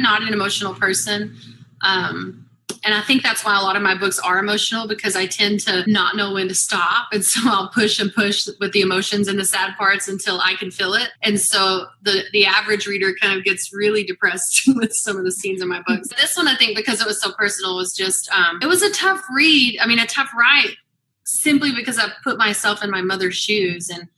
not an emotional person. And I think that's why a lot of my books are emotional, because I tend to not know when to stop. And so I'll push and push with the emotions and the sad parts until I can feel it. And so the average reader kind of gets really depressed with some of the scenes in my books. This one, I think, because it was so personal, was just, it was a tough read. I mean, a tough write, simply because I put myself in my mother's shoes and,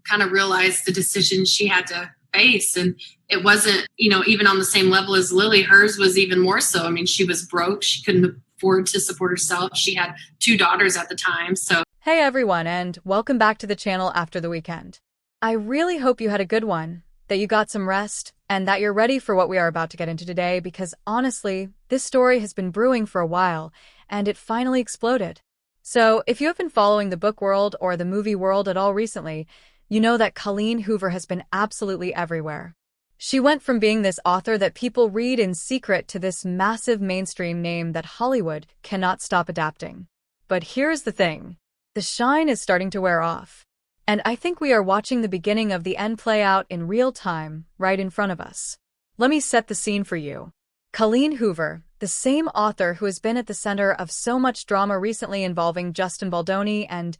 kind of realized the decisions she had to face. And it wasn't, even on the same level as Lily. Hers was even more so. I mean, she was broke. She couldn't afford to support herself. She had 2 daughters at the time. So, hey everyone, and welcome back to the channel after the weekend. I really hope you had a good one, that you got some rest, and that you're ready for what we are about to get into today, because honestly, this story has been brewing for a while, and it finally exploded. So, if you have been following the book world or the movie world at all recently, you know that Colleen Hoover has been absolutely everywhere. She went from being this author that people read in secret to this massive mainstream name that Hollywood cannot stop adapting. But here's the thing. The shine is starting to wear off. And I think we are watching the beginning of the end play out in real time, right in front of us. Let me set the scene for you. Colleen Hoover, the same author who has been at the center of so much drama recently involving Justin Baldoni and,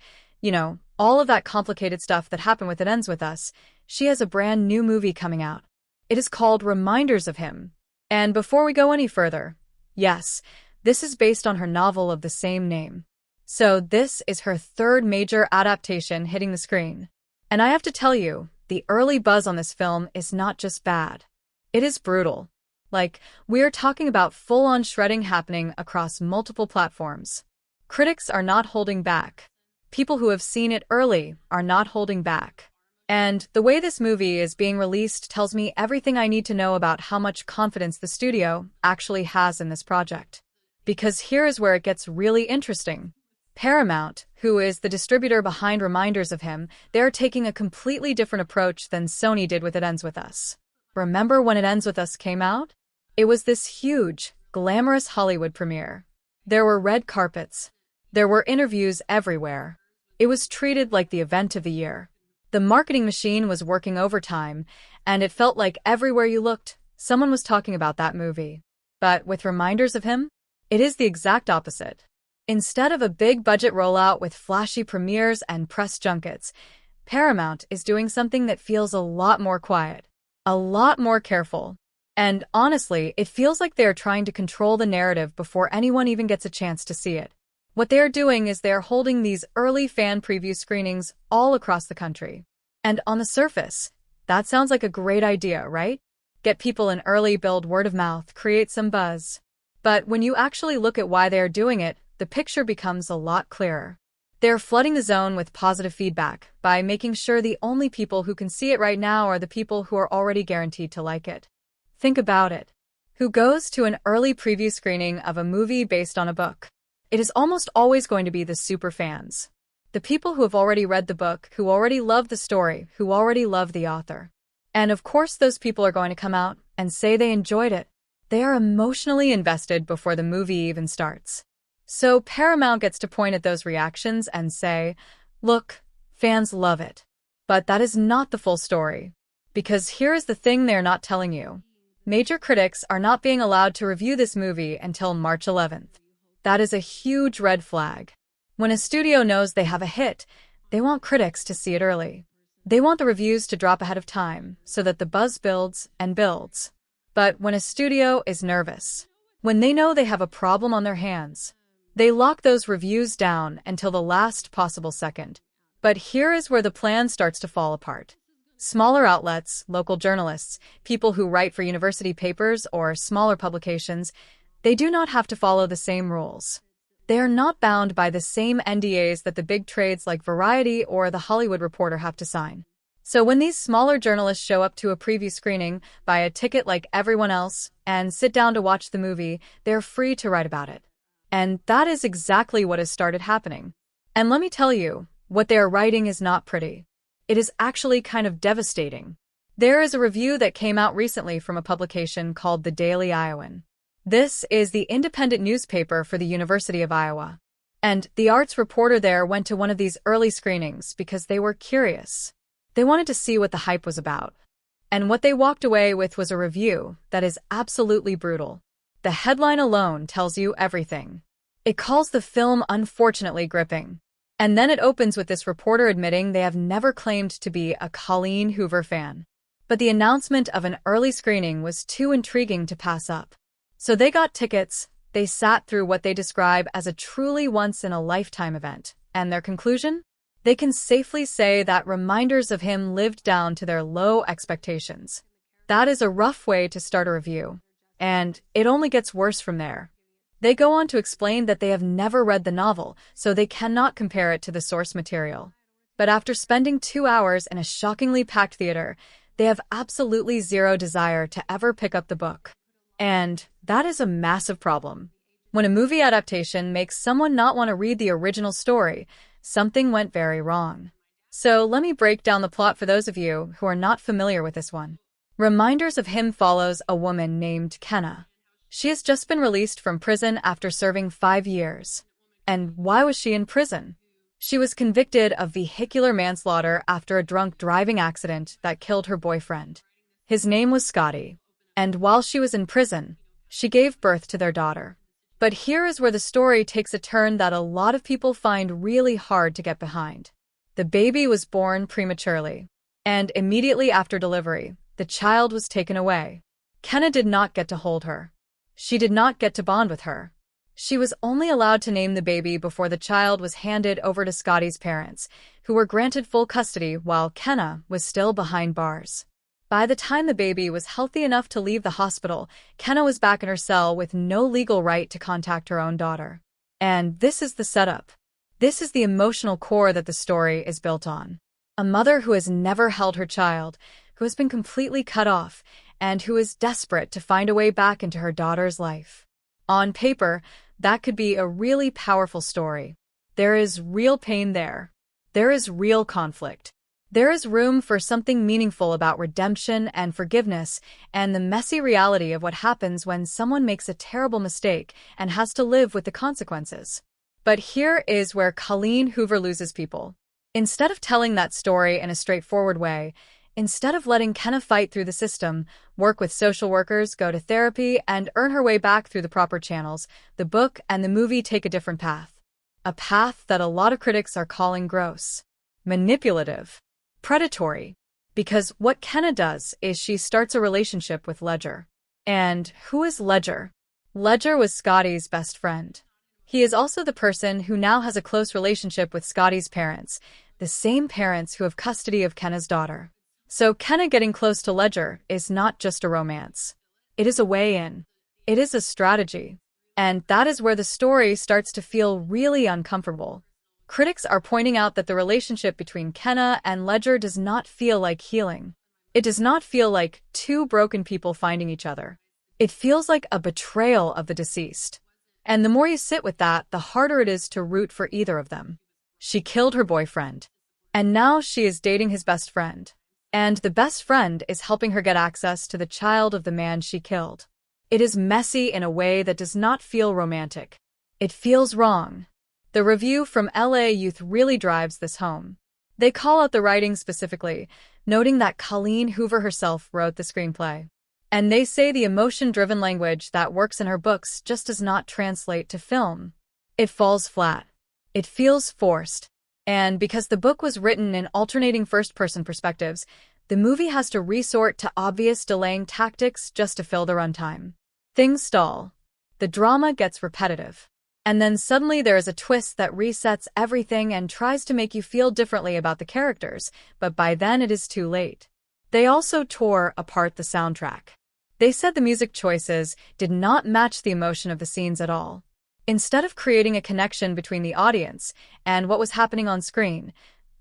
all of that complicated stuff that happened with It Ends With Us, she has a brand new movie coming out. It is called Reminders of Him. And before we go any further, yes, this is based on her novel of the same name. So this is her 3rd major adaptation hitting the screen. And I have to tell you, the early buzz on this film is not just bad. It is brutal. Like, we're talking about full-on shredding happening across multiple platforms. Critics are not holding back. People who have seen it early are not holding back. And the way this movie is being released tells me everything I need to know about how much confidence the studio actually has in this project. Because here is where it gets really interesting. Paramount, who is the distributor behind Reminders of Him, they're taking a completely different approach than Sony did with It Ends With Us. Remember when It Ends With Us came out? It was this huge, glamorous Hollywood premiere. There were red carpets. There were interviews everywhere. It was treated like the event of the year. The marketing machine was working overtime, and it felt like everywhere you looked, someone was talking about that movie. But with Reminders of Him, it is the exact opposite. Instead of a big budget rollout with flashy premieres and press junkets, Paramount is doing something that feels a lot more quiet, a lot more careful. And honestly, it feels like they're trying to control the narrative before anyone even gets a chance to see it. What they're doing is they're holding these early fan preview screenings all across the country. And on the surface, that sounds like a great idea, right? Get people in early, build word of mouth, create some buzz. But when you actually look at why they're doing it, the picture becomes a lot clearer. They're flooding the zone with positive feedback by making sure the only people who can see it right now are the people who are already guaranteed to like it. Think about it. Who goes to an early preview screening of a movie based on a book? It is almost always going to be the super fans. The people who have already read the book, who already love the story, who already love the author. And of course those people are going to come out and say they enjoyed it. They are emotionally invested before the movie even starts. So Paramount gets to point at those reactions and say, look, fans love it. But that is not the full story. Because here is the thing they're not telling you. Major critics are not being allowed to review this movie until March 11th. That is a huge red flag. When a studio knows they have a hit, they want critics to see it early. They want the reviews to drop ahead of time so that the buzz builds and builds. But when a studio is nervous, when they know they have a problem on their hands, they lock those reviews down until the last possible second. But here is where the plan starts to fall apart. Smaller outlets, local journalists, people who write for university papers or smaller publications, they do not have to follow the same rules. They are not bound by the same NDAs that the big trades like Variety or The Hollywood Reporter have to sign. So when these smaller journalists show up to a preview screening, buy a ticket like everyone else, and sit down to watch the movie, they're free to write about it. And that is exactly what has started happening. And let me tell you, what they are writing is not pretty. It is actually kind of devastating. There is a review that came out recently from a publication called The Daily Iowan. This is the independent newspaper for the University of Iowa. And the arts reporter there went to one of these early screenings because they were curious. They wanted to see what the hype was about. And what they walked away with was a review that is absolutely brutal. The headline alone tells you everything. It calls the film unfortunately gripping. And then it opens with this reporter admitting they have never claimed to be a Colleen Hoover fan. But the announcement of an early screening was too intriguing to pass up. So they got tickets, they sat through what they describe as a truly once-in-a-lifetime event. And their conclusion? They can safely say that reminders of him lived down to their low expectations. That is a rough way to start a review. And it only gets worse from there. They go on to explain that they have never read the novel, so they cannot compare it to the source material. But after spending 2 hours in a shockingly packed theater, they have absolutely zero desire to ever pick up the book. And that is a massive problem. When a movie adaptation makes someone not want to read the original story, something went very wrong. So let me break down the plot for those of you who are not familiar with this one. Reminders of Him follows a woman named Kenna. She has just been released from prison after serving 5 years. And why was she in prison? She was convicted of vehicular manslaughter after a drunk driving accident that killed her boyfriend. His name was Scotty. And while she was in prison, she gave birth to their daughter. But here is where the story takes a turn that a lot of people find really hard to get behind. The baby was born prematurely. And immediately after delivery, the child was taken away. Kenna did not get to hold her. She did not get to bond with her. She was only allowed to name the baby before the child was handed over to Scotty's parents, who were granted full custody while Kenna was still behind bars. By the time the baby was healthy enough to leave the hospital, Kenna was back in her cell with no legal right to contact her own daughter. And this is the setup. This is the emotional core that the story is built on. A mother who has never held her child, who has been completely cut off, and who is desperate to find a way back into her daughter's life. On paper, that could be a really powerful story. There is real pain there. There is real conflict. There is room for something meaningful about redemption and forgiveness and the messy reality of what happens when someone makes a terrible mistake and has to live with the consequences. But here is where Colleen Hoover loses people. Instead of telling that story in a straightforward way, instead of letting Kenna fight through the system, work with social workers, go to therapy, and earn her way back through the proper channels, the book and the movie take a different path. A path that a lot of critics are calling gross, manipulative, predatory. Because what Kenna does is she starts a relationship with Ledger. And who is Ledger? Ledger was Scotty's best friend. He is also the person who now has a close relationship with Scotty's parents, the same parents who have custody of Kenna's daughter. So Kenna getting close to Ledger is not just a romance. It is a way in. It is a strategy. And that is where the story starts to feel really uncomfortable. Critics are pointing out that the relationship between Kenna and Ledger does not feel like healing. It does not feel like two broken people finding each other. It feels like a betrayal of the deceased. And the more you sit with that, the harder it is to root for either of them. She killed her boyfriend. And now she is dating his best friend. And the best friend is helping her get access to the child of the man she killed. It is messy in a way that does not feel romantic. It feels wrong. The review from LA Youth really drives this home. They call out the writing specifically, noting that Colleen Hoover herself wrote the screenplay. And they say the emotion-driven language that works in her books just does not translate to film. It falls flat. It feels forced. And because the book was written in alternating first-person perspectives, the movie has to resort to obvious delaying tactics just to fill the runtime. Things stall. The drama gets repetitive. And then suddenly there is a twist that resets everything and tries to make you feel differently about the characters, but by then it is too late. They also tore apart the soundtrack. They said the music choices did not match the emotion of the scenes at all. Instead of creating a connection between the audience and what was happening on screen,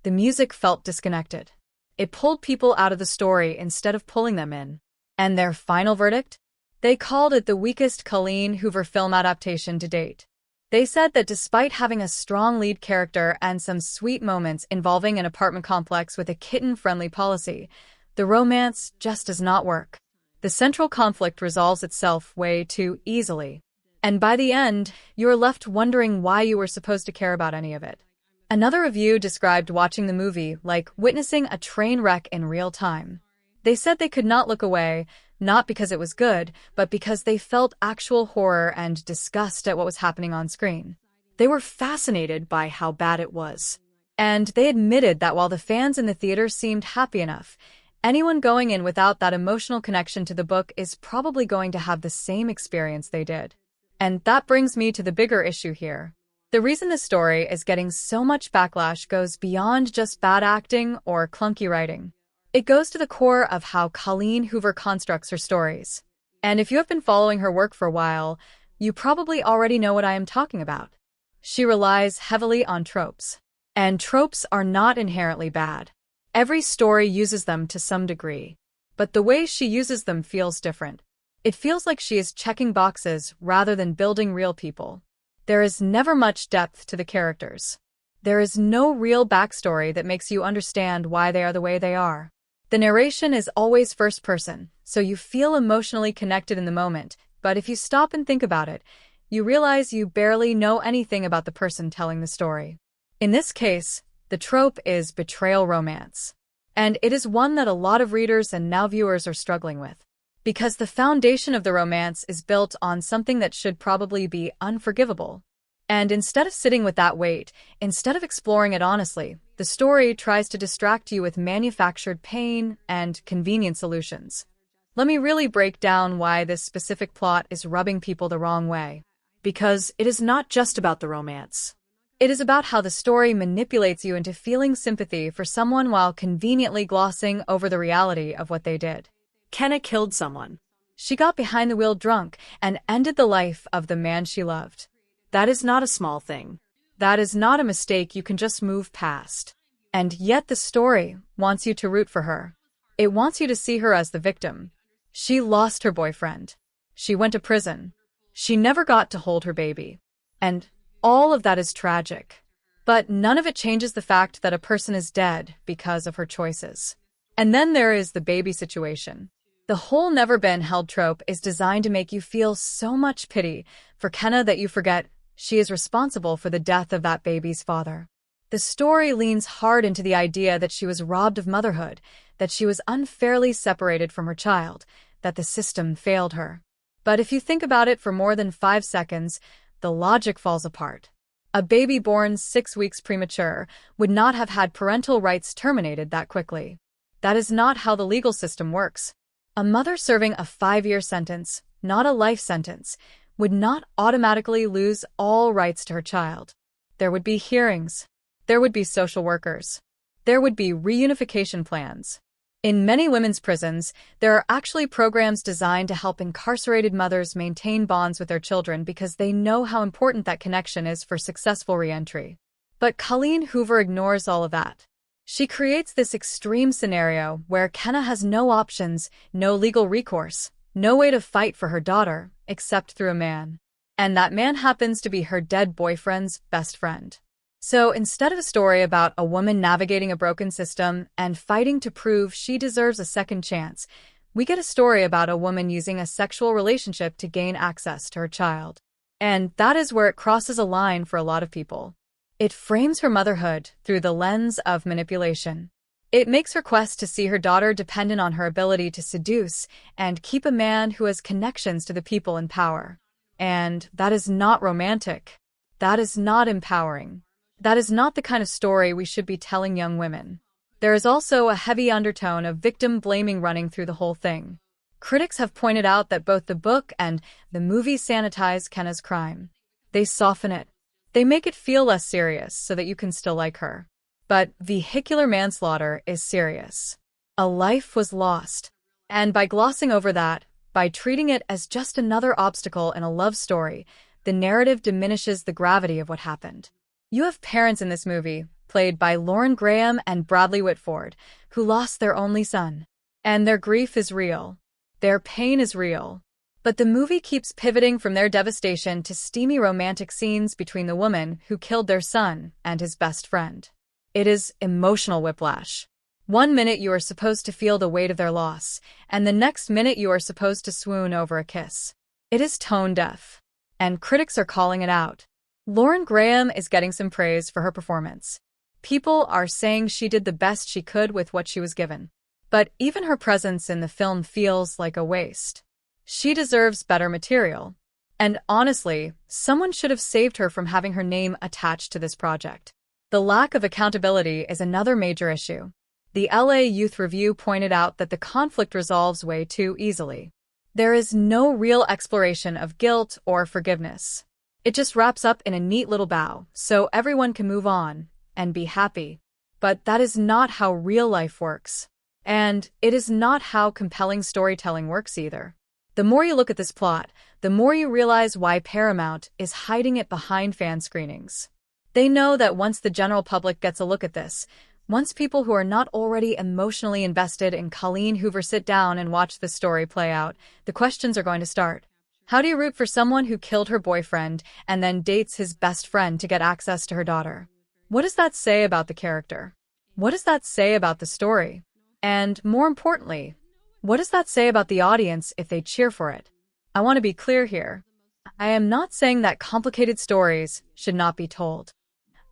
the music felt disconnected. It pulled people out of the story instead of pulling them in. And their final verdict? They called it the weakest Colleen Hoover film adaptation to date. They said that despite having a strong lead character and some sweet moments involving an apartment complex with a kitten-friendly policy, the romance just does not work. The central conflict resolves itself way too easily. And by the end, you are left wondering why you were supposed to care about any of it. Another review described watching the movie like witnessing a train wreck in real time. They said they could not look away, not because it was good, but because they felt actual horror and disgust at what was happening on screen. They were fascinated by how bad it was. And they admitted that while the fans in the theater seemed happy enough, anyone going in without that emotional connection to the book is probably going to have the same experience they did. And that brings me to the bigger issue here. The reason this story is getting so much backlash goes beyond just bad acting or clunky writing. It goes to the core of how Colleen Hoover constructs her stories. And if you have been following her work for a while, you probably already know what I am talking about. She relies heavily on tropes. And tropes are not inherently bad. Every story uses them to some degree. But the way she uses them feels different. It feels like she is checking boxes rather than building real people. There is never much depth to the characters. There is no real backstory that makes you understand why they are the way they are. The narration is always first person, so you feel emotionally connected in the moment, but if you stop and think about it, you realize you barely know anything about the person telling the story. In this case, the trope is betrayal romance. And it is one that a lot of readers and now viewers are struggling with. Because the foundation of the romance is built on something that should probably be unforgivable. And instead of sitting with that weight, instead of exploring it honestly, the story tries to distract you with manufactured pain and convenient solutions. Let me really break down why this specific plot is rubbing people the wrong way. Because it is not just about the romance. It is about how the story manipulates you into feeling sympathy for someone while conveniently glossing over the reality of what they did. Kenna killed someone. She got behind the wheel drunk and ended the life of the man she loved. That is not a small thing. That is not a mistake you can just move past. And yet the story wants you to root for her. It wants you to see her as the victim. She lost her boyfriend. She went to prison. She never got to hold her baby. And all of that is tragic. But none of it changes the fact that a person is dead because of her choices. And then there is the baby situation. The whole never been held trope is designed to make you feel so much pity for Kenna that you forget she is responsible for the death of that baby's father. The story leans hard into the idea that she was robbed of motherhood, that she was unfairly separated from her child, that the system failed her. But if you think about it for more than 5 seconds, the logic falls apart. A baby born 6 weeks premature would not have had parental rights terminated that quickly. That is not how the legal system works. A mother serving a 5-year sentence, not a life sentence, would not automatically lose all rights to her child. There would be hearings. There would be social workers. There would be reunification plans. In many women's prisons, there are actually programs designed to help incarcerated mothers maintain bonds with their children because they know how important that connection is for successful reentry. But Colleen Hoover ignores all of that. She creates this extreme scenario where Kenna has no options, no legal recourse, no way to fight for her daughter, except through a man. And that man happens to be her dead boyfriend's best friend. So instead of a story about a woman navigating a broken system and fighting to prove she deserves a second chance, we get a story about a woman using a sexual relationship to gain access to her child. And that is where it crosses a line for a lot of people. It frames her motherhood through the lens of manipulation. It makes her quest to see her daughter dependent on her ability to seduce and keep a man who has connections to the people in power. And that is not romantic. That is not empowering. That is not the kind of story we should be telling young women. There is also a heavy undertone of victim blaming running through the whole thing. Critics have pointed out that both the book and the movie sanitize Kenna's crime. They soften it. They make it feel less serious so that you can still like her. But vehicular manslaughter is serious. A life was lost. And by glossing over that, by treating it as just another obstacle in a love story, the narrative diminishes the gravity of what happened. You have parents in this movie, played by Lauren Graham and Bradley Whitford, who lost their only son. And their grief is real. Their pain is real. But the movie keeps pivoting from their devastation to steamy romantic scenes between the woman who killed their son and his best friend. It is emotional whiplash. One minute you are supposed to feel the weight of their loss, and the next minute you are supposed to swoon over a kiss. It is tone deaf. And critics are calling it out. Lauren Graham is getting some praise for her performance. People are saying she did the best she could with what she was given. But even her presence in the film feels like a waste. She deserves better material. And honestly, someone should have saved her from having her name attached to this project. The lack of accountability is another major issue. The LA Youth Review pointed out that the conflict resolves way too easily. There is no real exploration of guilt or forgiveness. It just wraps up in a neat little bow, so everyone can move on and be happy. But that is not how real life works. And it is not how compelling storytelling works either. The more you look at this plot, the more you realize why Paramount is hiding it behind fan screenings. They know that once the general public gets a look at this, once people who are not already emotionally invested in Colleen Hoover sit down and watch the story play out, the questions are going to start. How do you root for someone who killed her boyfriend and then dates his best friend to get access to her daughter? What does that say about the character? What does that say about the story? And more importantly, what does that say about the audience if they cheer for it? I want to be clear here. I am not saying that complicated stories should not be told.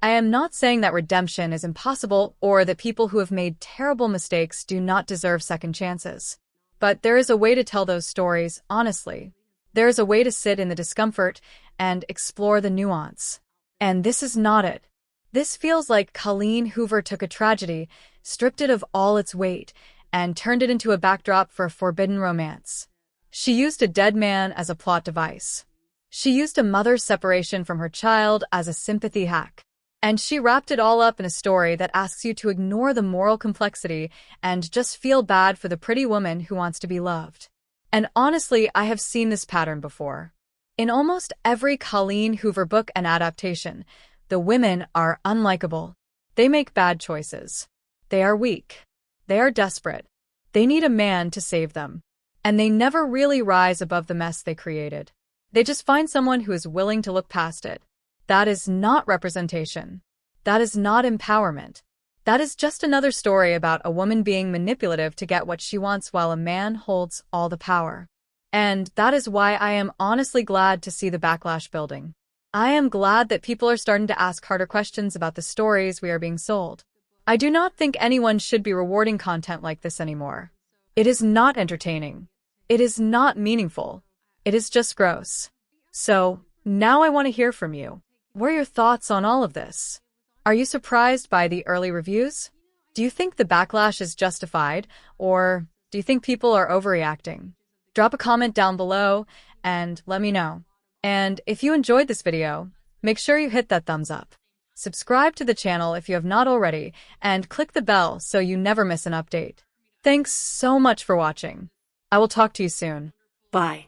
I am not saying that redemption is impossible or that people who have made terrible mistakes do not deserve second chances. But there is a way to tell those stories honestly. There is a way to sit in the discomfort and explore the nuance. And this is not it. This feels like Colleen Hoover took a tragedy, stripped it of all its weight, and turned it into a backdrop for a forbidden romance. She used a dead man as a plot device. She used a mother's separation from her child as a sympathy hack. And she wrapped it all up in a story that asks you to ignore the moral complexity and just feel bad for the pretty woman who wants to be loved. And honestly, I have seen this pattern before. In almost every Colleen Hoover book and adaptation, the women are unlikable. They make bad choices. They are weak. They are desperate. They need a man to save them. And they never really rise above the mess they created. They just find someone who is willing to look past it. That is not representation. That is not empowerment. That is just another story about a woman being manipulative to get what she wants while a man holds all the power. And that is why I am honestly glad to see the backlash building. I am glad that people are starting to ask harder questions about the stories we are being sold. I do not think anyone should be rewarding content like this anymore. It is not entertaining. It is not meaningful. It is just gross. So, now I want to hear from you. What are your thoughts on all of this? Are you surprised by the early reviews? Do you think the backlash is justified, or do you think people are overreacting? Drop a comment down below and let me know. And if you enjoyed this video, make sure you hit that thumbs up. Subscribe to the channel if you have not already, and click the bell so you never miss an update. Thanks so much for watching. I will talk to you soon. Bye.